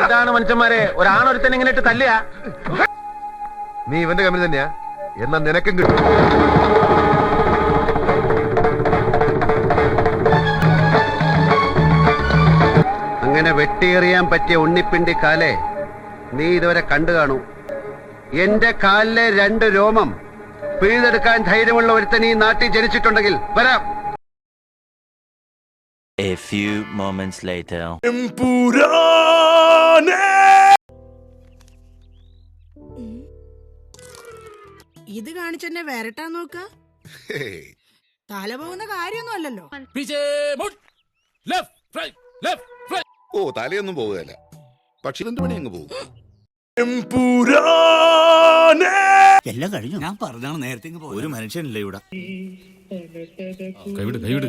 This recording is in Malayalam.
എന്താണ് മനുഷ്യന്മാരെ ഒരാണൊരുത്തൻ ഇങ്ങനെ ഇട്ട് തല്ലുക? നീ ഇവന്റെ കമ്പനി തന്നെയാ? എന്നാ നിനക്കും കിട്ടും. അങ്ങനെ വെട്ടിയെറിയാൻ പറ്റിയ ഉണ്ണിപ്പിണ്ടി കാലേ നീ ഇതുവരെ കണ്ടു കാണൂ. എന്റെ കാലിലെ 2 രോമം പിഴുതെടുക്കാൻ ധൈര്യമുള്ള ഒരുത്തൻ ഈ നാട്ടിൽ ജനിച്ചിട്ടുണ്ടെങ്കിൽ വരാം. A few moments later. ഇത് കാണിച്ചെന്നെ വരട്ടാ നോക്ക. തല പോകുന്ന കാര്യമൊന്നും അല്ലല്ലോ. ഓ, തലയൊന്നും പോകുകയല്ല, പക്ഷെ 2 മണി അങ്ങ് പോകും. എല്ലാം കഴിഞ്ഞു. ഞാൻ പറഞ്ഞാണ് നേരത്തെ. ഒരു മനുഷ്യനില്ല ഇവിടെ. കൈവിട്.